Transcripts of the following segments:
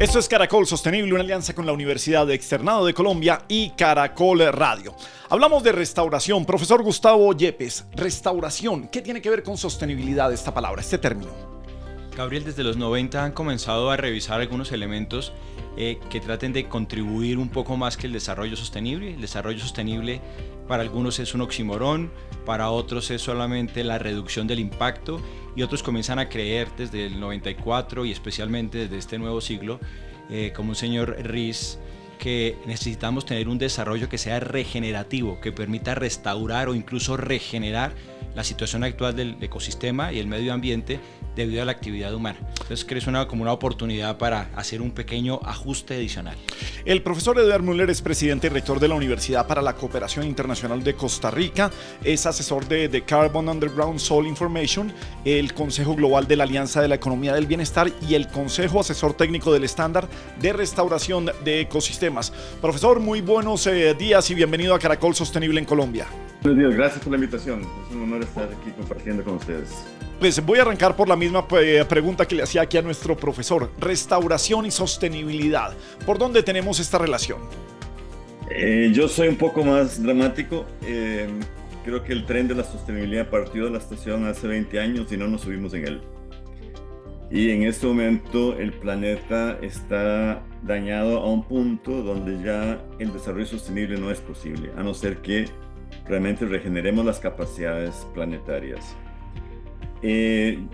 Esto es Caracol Sostenible, una alianza con la Universidad de Externado de Colombia y Caracol Radio. Hablamos de restauración. Profesor Gustavo Yepes, restauración, ¿qué tiene que ver con sostenibilidad esta palabra, este término? Gabriel, desde los 90 han comenzado a revisar algunos elementos que traten de contribuir un poco más que el desarrollo sostenible. El desarrollo sostenible para algunos es un oxímoron, para otros es solamente la reducción del impacto y otros comienzan a creer desde el 94 y especialmente desde este nuevo siglo, como un señor Ries, que necesitamos tener un desarrollo que sea regenerativo, que permita restaurar o incluso regenerar la situación actual del ecosistema y el medio ambiente debido a la actividad humana. Entonces creo que es como una oportunidad para hacer un pequeño ajuste adicional. El profesor Edward Müller es presidente y rector de la Universidad para la Cooperación Internacional de Costa Rica, es asesor de The Carbon Underground Soil Information, el Consejo Global de la Alianza de la Economía del Bienestar y el Consejo Asesor Técnico del Estándar de Restauración de Ecosistemas. Profesor, muy buenos días y bienvenido a Caracol Sostenible en Colombia. Buenos días, gracias por la invitación. Es un honor estar aquí compartiendo con ustedes. Pues voy a arrancar por la misma pregunta que le hacía aquí a nuestro profesor. Restauración y sostenibilidad. ¿Por dónde tenemos esta relación? Yo soy un poco más dramático. Creo que el tren de la sostenibilidad partió de la estación hace 20 años y no nos subimos en él. Y en este momento el planeta está dañado a un punto donde ya el desarrollo sostenible no es posible, a no ser que realmente regeneremos las capacidades planetarias.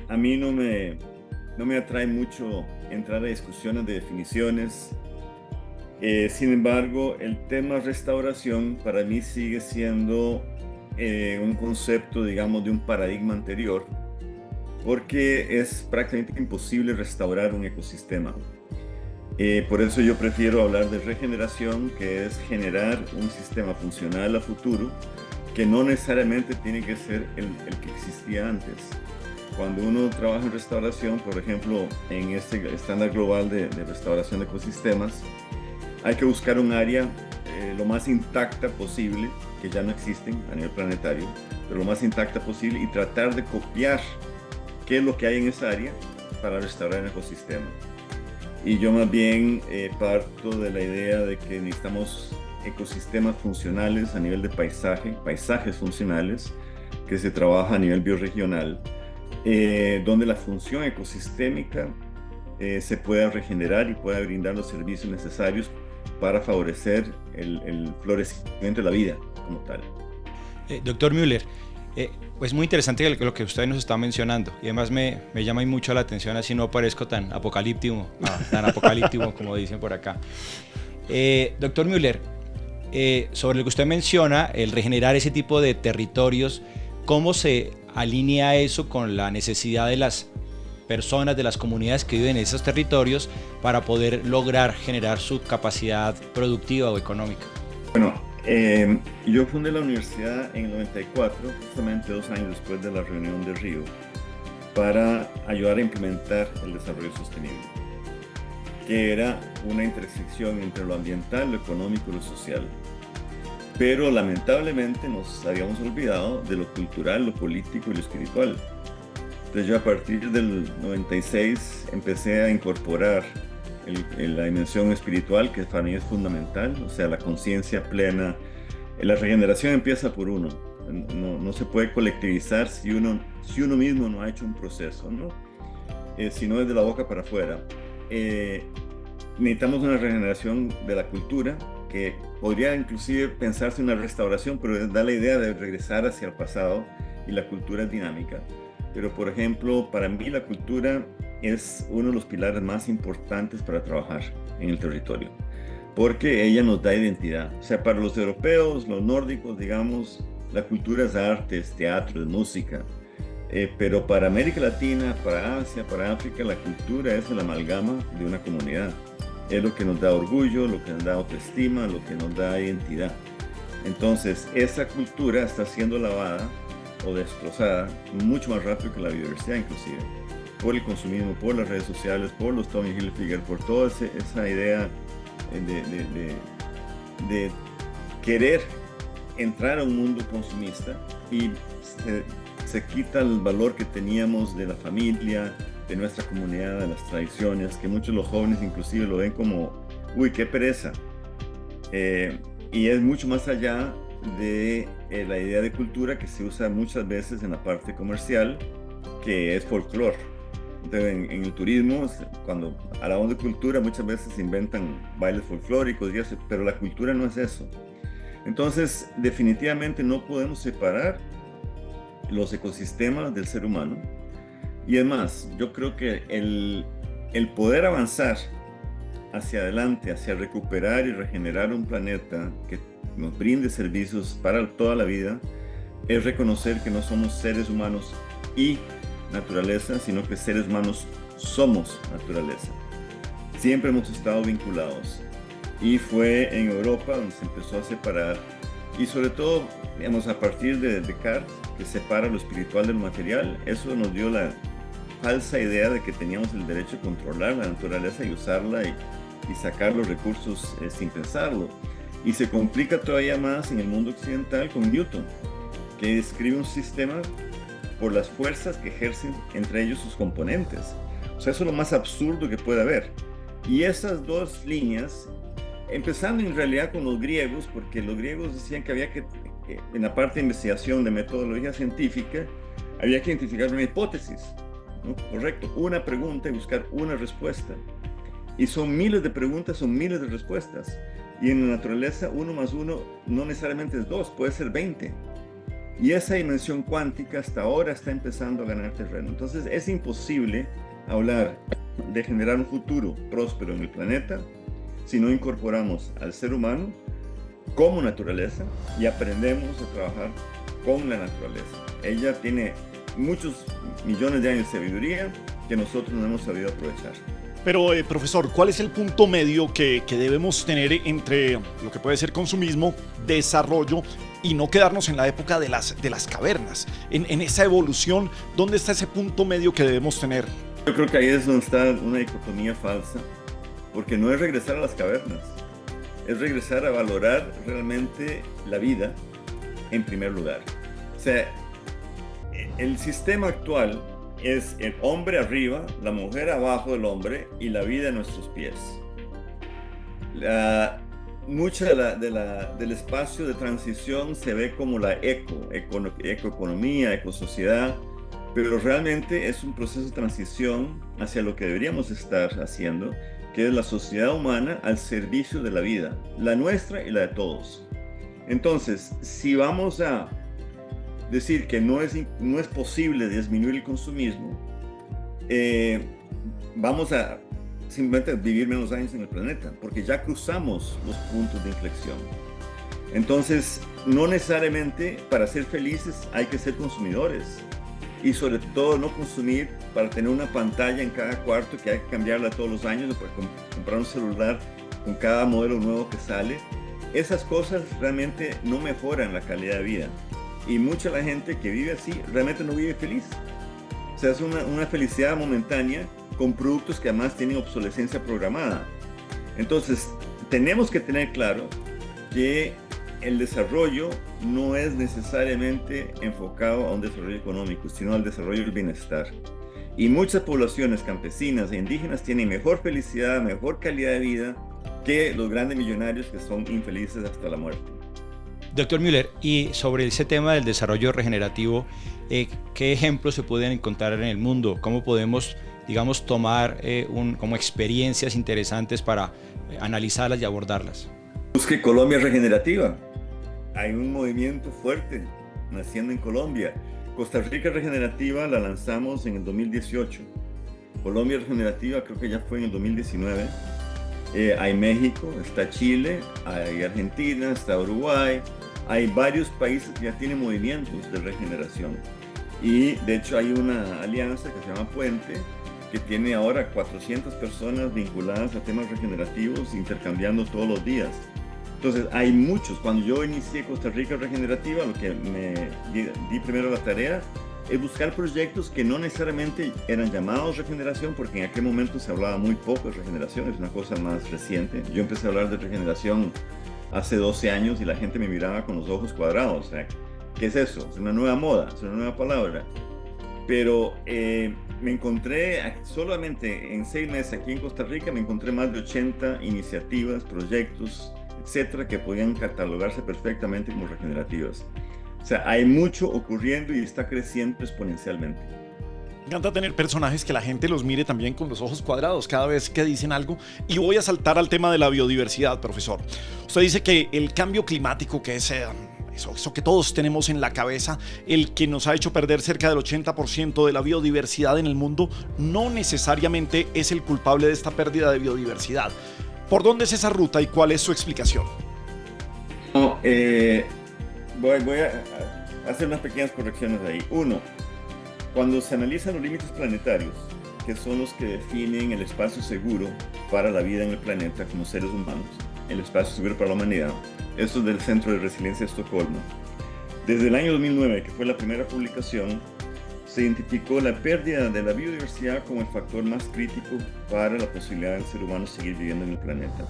A mí no me atrae mucho entrar a discusiones de definiciones. Sin embargo, el tema restauración para mí sigue siendo un concepto, digamos, de un paradigma anterior, porque es prácticamente imposible restaurar un ecosistema. Por eso yo prefiero hablar de regeneración, que es generar un sistema funcional a futuro, que no necesariamente tiene que ser el que existía antes. Cuando uno trabaja en restauración, por ejemplo, en este estándar global de restauración de ecosistemas, hay que buscar un área lo más intacta posible, que ya no existen a nivel planetario, pero lo más intacta posible y tratar de copiar qué es lo que hay en esa área para restaurar el ecosistema. Y yo más bien parto de la idea de que necesitamos ecosistemas funcionales a nivel de paisajes funcionales, que se trabaja a nivel bioregional, donde la función ecosistémica se pueda regenerar y pueda brindar los servicios necesarios para favorecer el florecimiento de la vida como tal. Doctor Müller, pues muy interesante lo que usted nos está mencionando y además me llama mucho la atención, así no parezco tan apocalíptico como dicen por acá. Doctor Müller, sobre lo que usted menciona, el regenerar ese tipo de territorios, ¿cómo se alinea eso con la necesidad de las personas, de las comunidades que viven en esos territorios para poder lograr generar su capacidad productiva o económica? Bueno, yo fundé la universidad en el 94, justamente 2 años después de la reunión de Río, para ayudar a implementar el desarrollo sostenible, que era una intersección entre lo ambiental, lo económico y lo social. Pero lamentablemente nos habíamos olvidado de lo cultural, lo político y lo espiritual. Entonces yo a partir del 96 empecé a incorporar la dimensión espiritual, que para mí es fundamental, o sea, la conciencia plena. La regeneración empieza por uno. No se puede colectivizar si uno mismo no ha hecho un proceso, ¿no? Si no es de la boca para afuera. Necesitamos una regeneración de la cultura, que podría inclusive pensarse en una restauración, pero da la idea de regresar hacia el pasado, y la cultura es dinámica. Pero, por ejemplo, para mí la cultura es uno de los pilares más importantes para trabajar en el territorio, porque ella nos da identidad. O sea, para los europeos, los nórdicos, digamos, la cultura es arte, es teatro, es música. Pero para América Latina, para Asia, para África, la cultura es el amalgama de una comunidad. Es lo que nos da orgullo, lo que nos da autoestima, lo que nos da identidad. Entonces, esa cultura está siendo lavada o destrozada mucho más rápido que la biodiversidad, inclusive, por el consumismo, por las redes sociales, por los Tommy Hilfiger, por toda esa idea de querer entrar a un mundo consumista, y se quita el valor que teníamos de la familia, de nuestra comunidad, de las tradiciones, que muchos de los jóvenes inclusive lo ven como, uy, qué pereza. Y es mucho más allá de la idea de cultura que se usa muchas veces en la parte comercial, que es folclore. Entonces, en el turismo, cuando hablamos de cultura, muchas veces se inventan bailes folclóricos y eso, pero la cultura no es eso. Entonces, definitivamente no podemos separar los ecosistemas del ser humano. Y es más, yo creo que el poder avanzar hacia adelante, hacia recuperar y regenerar un planeta que nos brinde servicios para toda la vida, es reconocer que no somos seres humanos y naturaleza, sino que seres humanos somos naturaleza. Siempre hemos estado vinculados. Y fue en Europa donde se empezó a separar, y sobre todo, digamos, a partir de Descartes, que separa lo espiritual del material. Eso nos dio la falsa idea de que teníamos el derecho a controlar la naturaleza y usarla y sacar los recursos sin pensarlo. Y se complica todavía más en el mundo occidental con Newton, que describe un sistema por las fuerzas que ejercen entre ellos sus componentes. O sea, eso es lo más absurdo que puede haber. Y esas dos líneas, empezando en realidad con los griegos, porque los griegos decían que había que, en la parte de investigación de metodología científica, había que identificar una hipótesis, ¿no? Correcto, una pregunta y buscar una respuesta. Y son miles de preguntas, son miles de respuestas. Y en la naturaleza, 1 más 1 no necesariamente es 2, puede ser 20. Y esa dimensión cuántica hasta ahora está empezando a ganar terreno. Entonces es imposible hablar de generar un futuro próspero en el planeta si no incorporamos al ser humano como naturaleza y aprendemos a trabajar con la naturaleza. Ella tiene muchos millones de años de sabiduría que nosotros no hemos sabido aprovechar. Pero, profesor, ¿cuál es el punto medio que debemos tener entre lo que puede ser consumismo, desarrollo y no quedarnos en la época de las cavernas? En esa evolución, ¿dónde está ese punto medio que debemos tener? Yo creo que ahí es donde está una dicotomía falsa, porque no es regresar a las cavernas, es regresar a valorar realmente la vida en primer lugar. O sea, el sistema actual es el hombre arriba, la mujer abajo del hombre y la vida a nuestros pies. Mucha del espacio de transición se ve como la ecoeconomía, ecosociedad, pero realmente es un proceso de transición hacia lo que deberíamos estar haciendo, que es la sociedad humana al servicio de la vida, la nuestra y la de todos. Entonces, si vamos a decir que no es posible disminuir el consumismo, vamos a simplemente vivir menos años en el planeta, porque ya cruzamos los puntos de inflexión. Entonces, no necesariamente para ser felices hay que ser consumidores, y sobre todo no consumir para tener una pantalla en cada cuarto que hay que cambiarla todos los años, o para comprar un celular con cada modelo nuevo que sale. Esas cosas realmente no mejoran la calidad de vida. Y mucha la gente que vive así realmente no vive feliz. O sea, es una felicidad momentánea con productos que además tienen obsolescencia programada. Entonces, tenemos que tener claro que el desarrollo no es necesariamente enfocado a un desarrollo económico, sino al desarrollo del bienestar. Y muchas poblaciones campesinas e indígenas tienen mejor felicidad, mejor calidad de vida que los grandes millonarios que son infelices hasta la muerte. Doctor Müller, y sobre ese tema del desarrollo regenerativo, ¿qué ejemplos se pueden encontrar en el mundo? ¿Cómo podemos, digamos, tomar como experiencias interesantes para analizarlas y abordarlas? Busque Colombia Regenerativa. Hay un movimiento fuerte naciendo en Colombia. Costa Rica Regenerativa la lanzamos en el 2018. Colombia Regenerativa creo que ya fue en el 2019. Hay México, está Chile, hay Argentina, está Uruguay. Hay varios países que ya tienen movimientos de regeneración. Y de hecho hay una alianza que se llama Puente, que tiene ahora 400 personas vinculadas a temas regenerativos, intercambiando todos los días. Entonces hay muchos. Cuando yo inicié Costa Rica Regenerativa, lo que me di primero la tarea es buscar proyectos que no necesariamente eran llamados regeneración, porque en aquel momento se hablaba muy poco de regeneración, es una cosa más reciente. Yo empecé a hablar de regeneración hace 12 años y la gente me miraba con los ojos cuadrados. O sea, ¿qué es eso? Es una nueva moda, es una nueva palabra. pero me encontré solamente en 6 meses aquí en Costa Rica, me encontré más de 80 iniciativas, proyectos, etcétera, que podían catalogarse perfectamente como regenerativas. O sea, hay mucho ocurriendo y está creciendo exponencialmente. Me encanta tener personajes que la gente los mire también con los ojos cuadrados cada vez que dicen algo. Y voy a saltar al tema de la biodiversidad, profesor. Usted dice que el cambio climático, que es eso que todos tenemos en la cabeza, el que nos ha hecho perder cerca del 80% de la biodiversidad en el mundo, no necesariamente es el culpable de esta pérdida de biodiversidad. ¿Por dónde es esa ruta y cuál es su explicación? No, voy a hacer unas pequeñas correcciones ahí. Uno, cuando se analizan los límites planetarios, que son los que definen el espacio seguro para la vida en el planeta como seres humanos, el espacio seguro para la humanidad, esto es del Centro de Resiliencia de Estocolmo. Desde el año 2009, que fue la primera publicación, se identificó la pérdida de la biodiversidad como el factor más crítico para la posibilidad del ser humano seguir viviendo en el planeta.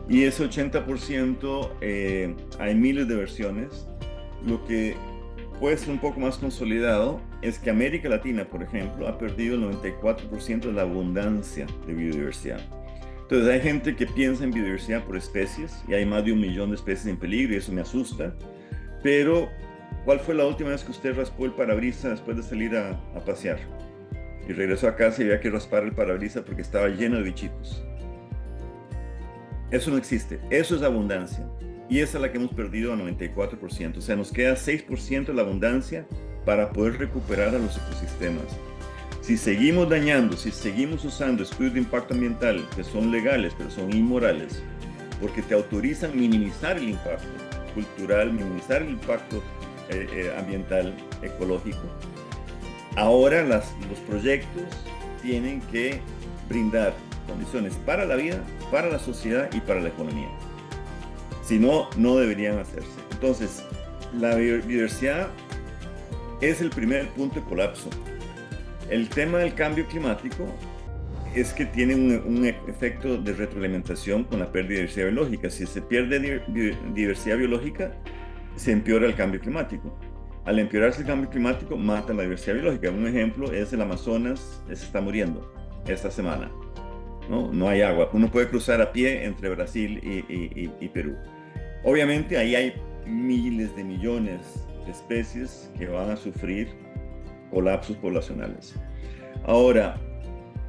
Y ese 80%, hay miles de versiones. Lo que puede ser un poco más consolidado es que América Latina, por ejemplo, ha perdido el 94% de la abundancia de biodiversidad. Entonces hay gente que piensa en biodiversidad por especies y hay más de 1 millón de especies en peligro y eso me asusta. Pero, ¿cuál fue la última vez que usted raspó el parabrisas después de salir a pasear? Y regresó a casa y había que raspar el parabrisas porque estaba lleno de bichitos. Eso no existe, eso es abundancia. Y esa es la que hemos perdido al 94%. O sea, nos queda 6% de la abundancia para poder recuperar a los ecosistemas. Si seguimos dañando, si seguimos usando estudios de impacto ambiental que son legales, pero son inmorales, porque te autorizan minimizar el impacto cultural, minimizar el impacto ambiental, ecológico, ahora los proyectos tienen que brindar condiciones para la vida, para la sociedad y para la economía. Si no, no deberían hacerse. Entonces, la biodiversidad es el primer punto de colapso. El tema del cambio climático es que tiene un efecto de retroalimentación con la pérdida de diversidad biológica. Si se pierde diversidad biológica, se empeora el cambio climático. Al empeorarse el cambio climático, mata la diversidad biológica. Un ejemplo es el Amazonas, se está muriendo esta semana. No hay agua. Uno puede cruzar a pie entre Brasil y Perú. Obviamente ahí hay miles de millones de especies que van a sufrir colapsos poblacionales. Ahora,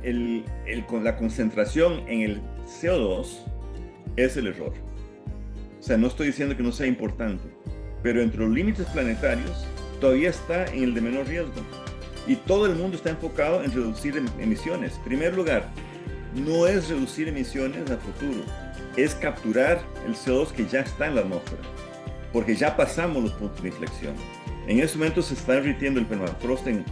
la concentración en el CO2 es el error. O sea, no estoy diciendo que no sea importante, pero entre los límites planetarios todavía está en el de menor riesgo. Y todo el mundo está enfocado en reducir emisiones. En primer lugar, no es reducir emisiones a futuro, es capturar el CO2 que ya está en la atmósfera, porque ya pasamos los puntos de inflexión. En este momento se está derritiendo el permafrost en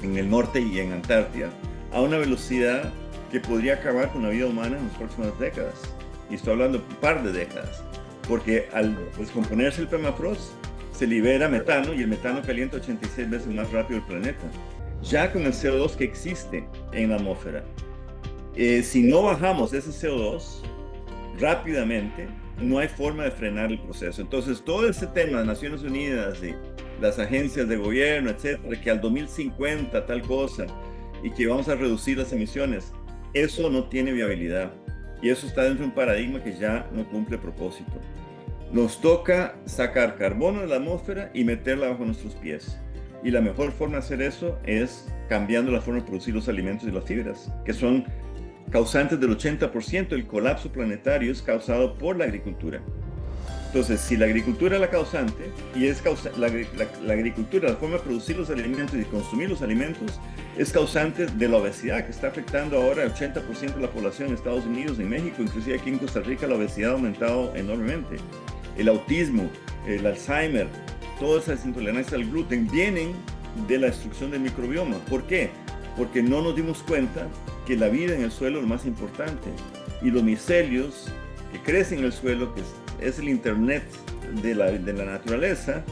el norte y en Antártida a una velocidad que podría acabar con la vida humana en las próximas décadas. Y estoy hablando de un par de décadas, porque al descomponerse el permafrost se libera metano y el metano calienta 86 veces más rápido el planeta. Ya con el CO2 que existe en la atmósfera, si no bajamos ese CO2 rápidamente, no hay forma de frenar el proceso. Entonces, todo ese tema de Naciones Unidas y las agencias de gobierno, etcétera, que al 2050 tal cosa y que vamos a reducir las emisiones, eso no tiene viabilidad. Y eso está dentro de un paradigma que ya no cumple propósito. Nos toca sacar carbono de la atmósfera y meterla bajo nuestros pies. Y la mejor forma de hacer eso es cambiando la forma de producir los alimentos y las fibras, que son causantes del 80% del colapso planetario es causado por la agricultura. Entonces, si la agricultura es la causante, y la agricultura, la forma de producir los alimentos y consumir los alimentos, es causante de la obesidad, que está afectando ahora al 80% de la población en Estados Unidos, en México, inclusive aquí en Costa Rica la obesidad ha aumentado enormemente. El autismo, el Alzheimer, todas esas intolerancias al gluten vienen de la destrucción del microbioma. ¿Por qué? Porque no nos dimos cuenta que la vida en el suelo es lo más importante. Y los micelios que crecen en el suelo, que es el internet de la naturaleza,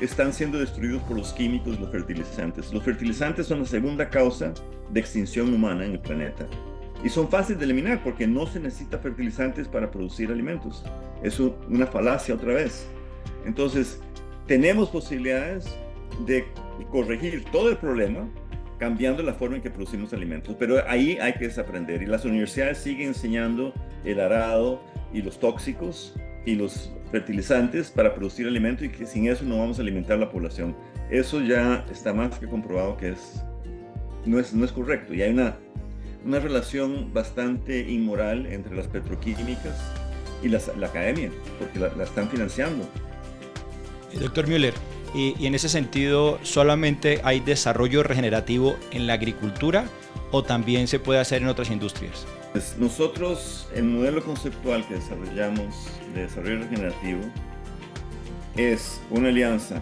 están siendo destruidos por los químicos y los fertilizantes. Los fertilizantes son la segunda causa de extinción humana en el planeta. Y son fáciles de eliminar porque no se necesita fertilizantes para producir alimentos. Es una falacia otra vez. Entonces, tenemos posibilidades de corregir todo el problema cambiando la forma en que producimos alimentos. Pero ahí hay que desaprender. Y las universidades siguen enseñando el arado y los tóxicos y los fertilizantes para producir alimentos, y que sin eso no vamos a alimentar a la población. Eso ya está más que comprobado que no es correcto. Y hay una relación bastante inmoral entre las petroquímicas y la academia, porque la están financiando. Doctor Müller, y en ese sentido, ¿solamente hay desarrollo regenerativo en la agricultura o también se puede hacer en otras industrias? Pues nosotros, el modelo conceptual que desarrollamos de desarrollo regenerativo es una alianza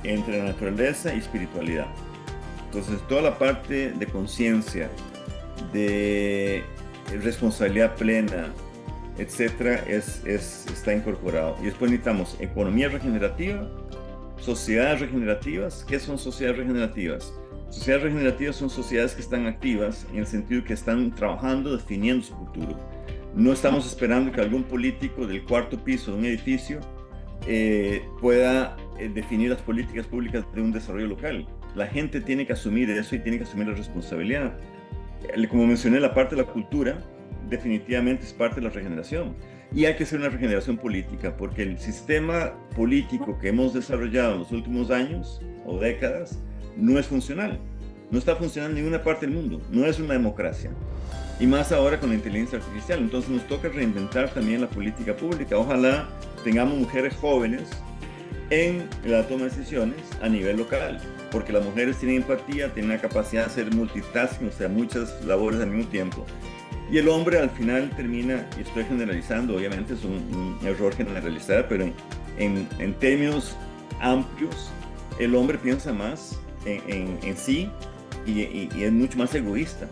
entre la naturaleza y espiritualidad. Entonces, toda la parte de conciencia, de responsabilidad plena, etcétera, está incorporado. Y después necesitamos economía regenerativa, sociedades regenerativas. ¿Qué son sociedades regenerativas? Sociedades regenerativas son sociedades que están activas en el sentido que están trabajando, definiendo su futuro. No estamos esperando que algún político del cuarto piso de un edificio pueda definir las políticas públicas de un desarrollo local. La gente tiene que asumir eso y tiene que asumir la responsabilidad. Como mencioné, la parte de la cultura definitivamente es parte de la regeneración. Y hay que hacer una regeneración política, porque el sistema político que hemos desarrollado en los últimos años o décadas no es funcional. No está funcionando en ninguna parte del mundo. No es una democracia. Y más ahora con la inteligencia artificial. Entonces nos toca reinventar también la política pública. Ojalá tengamos mujeres jóvenes en la toma de decisiones a nivel local, porque las mujeres tienen empatía, tienen la capacidad de hacer multitasking, o sea, muchas labores al mismo tiempo. Y el hombre al final termina, y estoy generalizando, obviamente es un error generalizar, pero en términos amplios, el hombre piensa más en sí y es mucho más egoísta.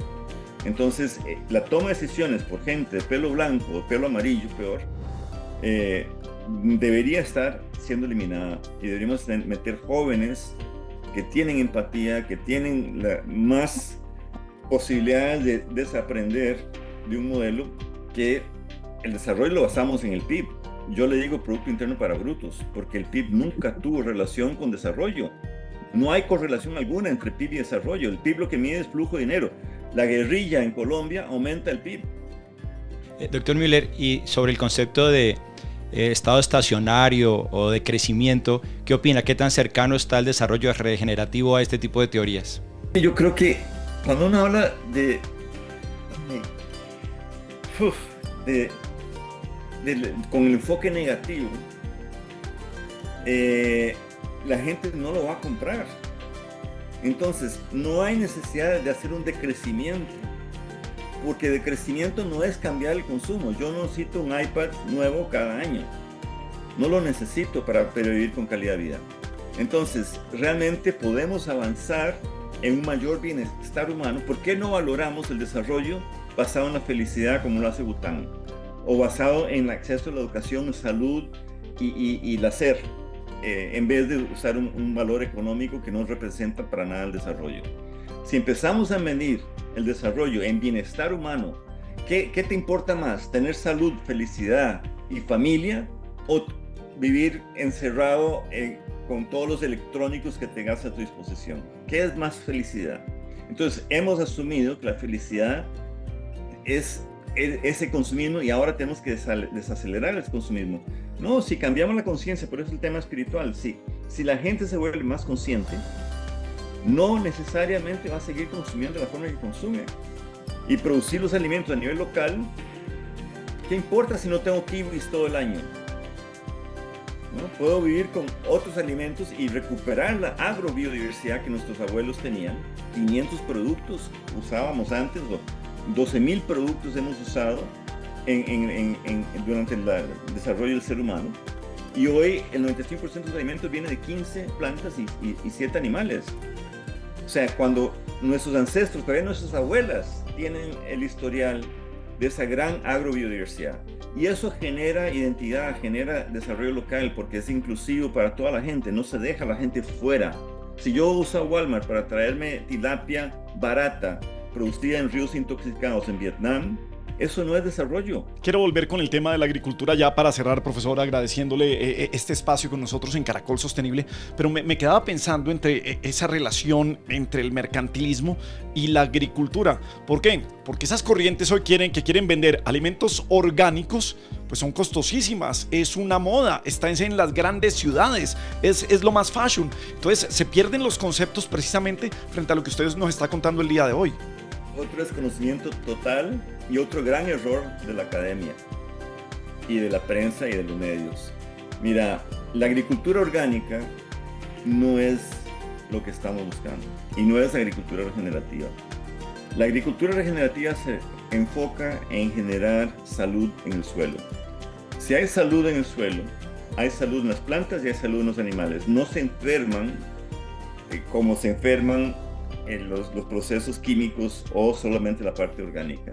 Entonces, la toma de decisiones por gente de pelo blanco o pelo amarillo, peor, debería estar siendo eliminada, y deberíamos meter jóvenes que tienen empatía, que tienen más posibilidades de desaprender de un modelo que el desarrollo lo basamos en el PIB. Yo le digo Producto Interno para Brutos, porque el PIB nunca tuvo relación con desarrollo. No hay correlación alguna entre PIB y desarrollo. El PIB lo que mide es flujo de dinero. La guerrilla en Colombia aumenta el PIB. Doctor Müller, y sobre el concepto de estado estacionario o de crecimiento, ¿qué opina? ¿Qué tan cercano está el desarrollo regenerativo a este tipo de teorías? Yo creo que cuando uno habla con el enfoque negativo, la gente no lo va a comprar. Entonces, no hay necesidad de hacer un decrecimiento, porque decrecimiento no es cambiar el consumo. Yo no necesito un iPad nuevo cada año. No lo necesito para vivir con calidad de vida. Entonces, realmente podemos avanzar en un mayor bienestar humano. ¿Por qué no valoramos el desarrollo basado en la felicidad como lo hace Bután? O basado en el acceso a la educación, salud y placer, en vez de usar un valor económico que no representa para nada el desarrollo. Si empezamos a medir el desarrollo en bienestar humano, ¿qué te importa más? ¿Tener salud, felicidad y familia, o vivir encerrado con todos los electrónicos que tengas a tu disposición? ¿Qué es más felicidad? Entonces, hemos asumido que la felicidad es ese consumismo, y ahora tenemos que desacelerar el consumismo. No, si cambiamos la conciencia, por eso el tema espiritual, sí. Si la gente se vuelve más consciente, no necesariamente va a seguir consumiendo de la forma que consume. Y producir los alimentos a nivel local, ¿qué importa si no tengo kiwis todo el año? ¿No? Puedo vivir con otros alimentos y recuperar la agrobiodiversidad que nuestros abuelos tenían. 500 productos usábamos antes, o 12.000 productos hemos usado durante el desarrollo del ser humano. Y hoy el 95% de los alimentos viene de 15 plantas y 7 animales. O sea, cuando nuestros ancestros, todavía nuestras abuelas, tienen el historial de esa gran agrobiodiversidad. Y eso genera identidad, genera desarrollo local, porque es inclusivo para toda la gente, no se deja a la gente fuera. Si yo uso Walmart para traerme tilapia barata, producida en ríos intoxicados en Vietnam, Eso no es desarrollo. Quiero volver con el tema de la agricultura ya para cerrar, profesor, agradeciéndole este espacio con nosotros en Caracol Sostenible, pero me quedaba pensando entre esa relación entre el mercantilismo y la agricultura. ¿Por qué? Porque esas corrientes hoy quieren vender alimentos orgánicos, pues son costosísimas, es una moda, está en las grandes ciudades, es lo más fashion. Entonces se pierden los conceptos precisamente frente a lo que ustedes nos está contando el día de hoy. Otro desconocimiento total y otro gran error de la academia y de la prensa y de los medios. Mira, la agricultura orgánica no es lo que estamos buscando y no es agricultura regenerativa. La agricultura regenerativa se enfoca en generar salud en el suelo. Si hay salud en el suelo, hay salud en las plantas y hay salud en los animales. No se enferman como se enferman los procesos químicos o solamente la parte orgánica.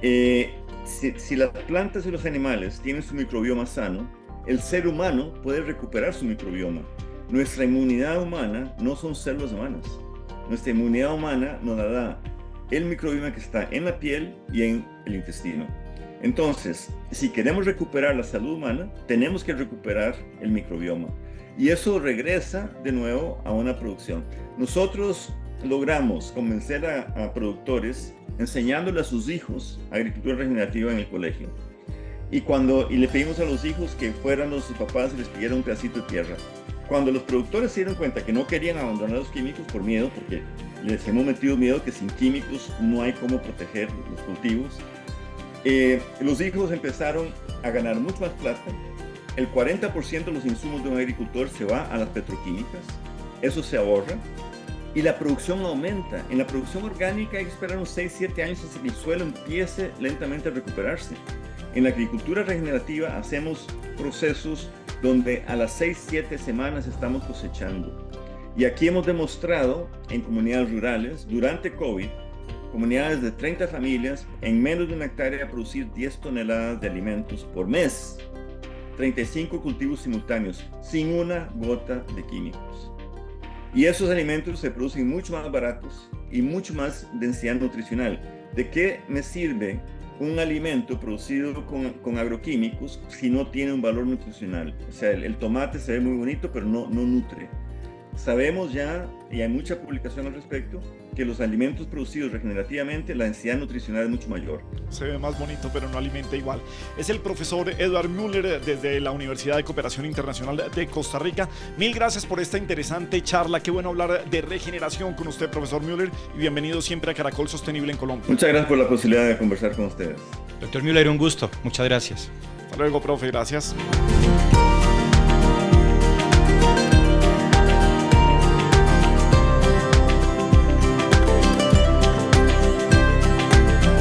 Si las plantas y los animales tienen su microbioma sano, el ser humano puede recuperar su microbioma. Nuestra inmunidad humana no son células humanas. Nuestra inmunidad humana nos la da el microbioma que está en la piel y en el intestino. Entonces, si queremos recuperar la salud humana, tenemos que recuperar el microbioma. Y eso regresa de nuevo a una producción. Nosotros logramos convencer a productores enseñándole a sus hijos agricultura regenerativa en el colegio. Y le pedimos a los hijos que fueran sus papás y les pidieran un pedacito de tierra. Cuando los productores se dieron cuenta que no querían abandonar los químicos por miedo, porque les hemos metido miedo que sin químicos no hay cómo proteger los cultivos, los hijos empezaron a ganar mucho más plata. El 40% de los insumos de un agricultor se va a las petroquímicas, eso se ahorra, y la producción aumenta. En la producción orgánica hay que esperar unos 6-7 años hasta que el suelo empiece lentamente a recuperarse. En la agricultura regenerativa hacemos procesos donde a las 6-7 semanas estamos cosechando. Y aquí hemos demostrado en comunidades rurales, durante COVID, comunidades de 30 familias, en menos de una hectárea producir 10 toneladas de alimentos por mes. 35 cultivos simultáneos, sin una gota de químicos. Y esos alimentos se producen mucho más baratos y mucho más densidad nutricional. ¿De qué me sirve un alimento producido con agroquímicos si no tiene un valor nutricional? O sea, el tomate se ve muy bonito, pero no nutre. Sabemos ya, y hay mucha publicación al respecto, que los alimentos producidos regenerativamente, la densidad nutricional es mucho mayor. Se ve más bonito, pero no alimenta igual. Es el profesor Edward Müller desde la Universidad de Cooperación Internacional de Costa Rica. Mil gracias por esta interesante charla. Qué bueno hablar de regeneración con usted, profesor Müller, y bienvenido siempre a Caracol Sostenible en Colombia. Muchas gracias por la posibilidad de conversar con ustedes. Doctor Müller, un gusto. Muchas gracias. Hasta luego, profe. Gracias.